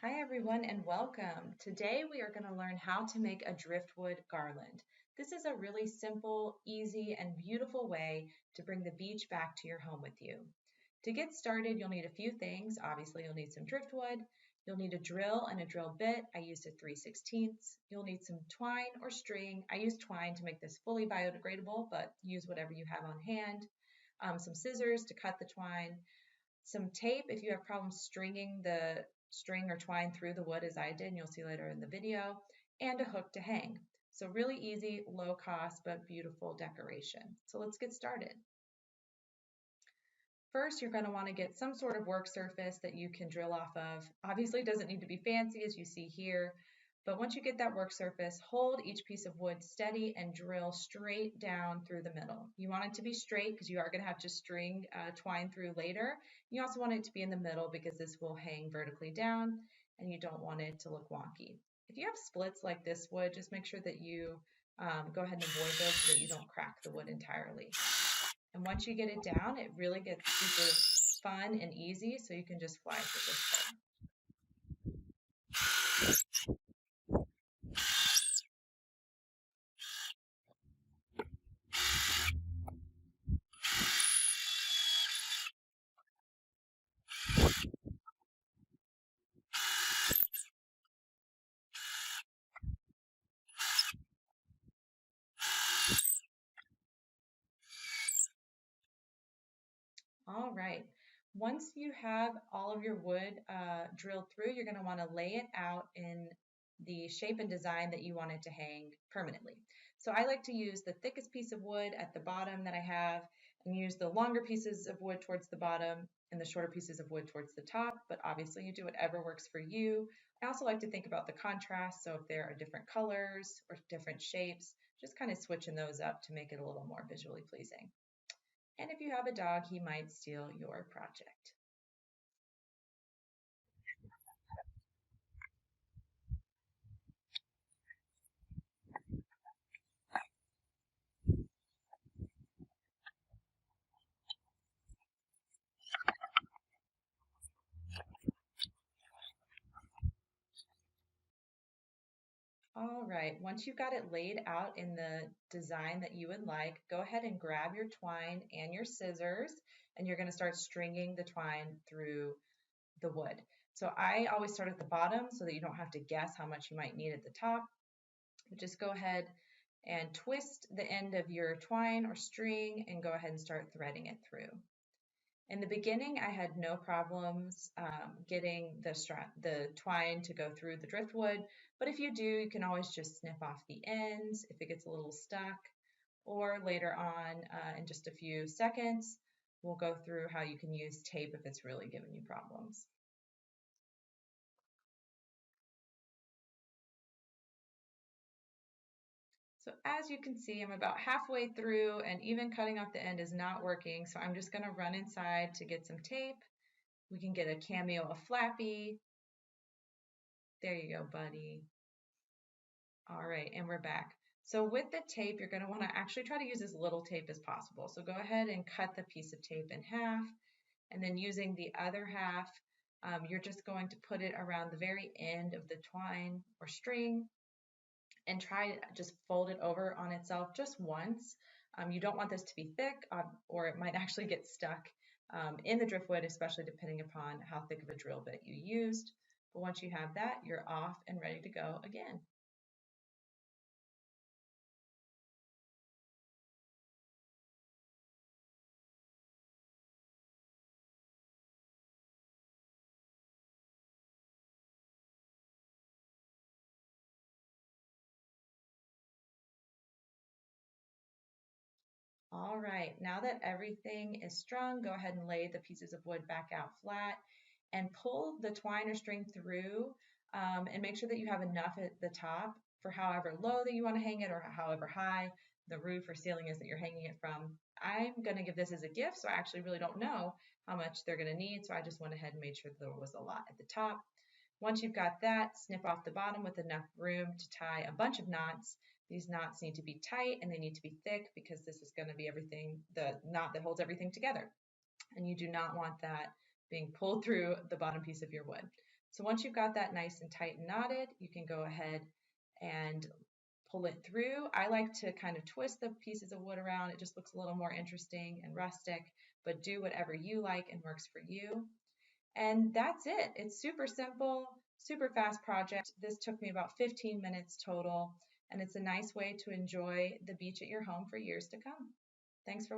Hi everyone and welcome. Today we are going to learn how to make a driftwood garland. This is a really simple, easy, and beautiful way to bring the beach back to your home with you. To get started, you'll need a few things. Obviously, you'll need some driftwood. You'll need a drill and a drill bit. I used a 3/16. You'll need some twine or string. I use twine to make this fully biodegradable, but use whatever you have on hand. Some scissors to cut the twine, some tape if you have problems stringing the string or twine through the wood as I did, and you'll see later in the video, and a hook to hang. So really easy, low cost, but beautiful decoration. So let's get started. First, you're going to want to get some sort of work surface that you can drill off of. Obviously, it doesn't need to be fancy as you see here, but once you get that work surface, hold each piece of wood steady and drill straight down through the middle. You want it to be straight because you are going to have to string twine through later. You also want it to be in the middle because this will hang vertically down and you don't want it to look wonky. If you have splits like this wood, just make sure that you go ahead and avoid those so that you don't crack the wood entirely. And once you get it down, it really gets super fun and easy, so you can just fly through this part. All right. Once you have all of your wood drilled through, you're going to want to lay it out in the shape and design that you want it to hang permanently. So I like to use the thickest piece of wood at the bottom that I have and use the longer pieces of wood towards the bottom and the shorter pieces of wood towards the top, but obviously you do whatever works for you. I also like to think about the contrast, so if there are different colors or different shapes, just kind of switching those up to make it a little more visually pleasing. And if you have a dog, he might steal your project. All right, once you've got it laid out in the design that you would like, go ahead and grab your twine and your scissors, and you're going to start stringing the twine through the wood. So I always start at the bottom so that you don't have to guess how much you might need at the top. But just go ahead and twist the end of your twine or string and go ahead and start threading it through. In the beginning, I had no problems getting the twine to go through the driftwood, but if you do, you can always just snip off the ends if it gets a little stuck, or later on in just a few seconds, we'll go through how you can use tape if it's really giving you problems. So as you can see, I'm about halfway through and even cutting off the end is not working, so I'm just gonna run inside to get some tape. We can get a cameo of Flappy. There you go, buddy. All right, and we're back. So with the tape, you're going to want to actually try to use as little tape as possible. So go ahead and cut the piece of tape in half, and then using the other half, you're just going to put it around the very end of the twine or string and try to just fold it over on itself just once. You don't want this to be thick or it might actually get stuck in the driftwood, especially depending upon how thick of a drill bit you used. But once you have that, you're off and ready to go again. All right, now that everything is strung, go ahead and lay the pieces of wood back out flat and pull the twine or string through and make sure that you have enough at the top for however low that you want to hang it or however high the roof or ceiling is that you're hanging it from. I'm going to give this as a gift, so I actually really don't know how much they're going to need, so I just went ahead and made sure there was a lot at the top. Once you've got that, snip off the bottom with enough room to tie a bunch of knots. These knots need to be tight and they need to be thick because this is going to be everything, the knot that holds everything together. And you do not want that being pulled through the bottom piece of your wood. So once you've got that nice and tight and knotted, you can go ahead and pull it through. I like to kind of twist the pieces of wood around. It just looks a little more interesting and rustic, but do whatever you like and works for you. And that's it. It's super simple, super fast project. This took me about 15 minutes total, and it's a nice way to enjoy the beach at your home for years to come. Thanks for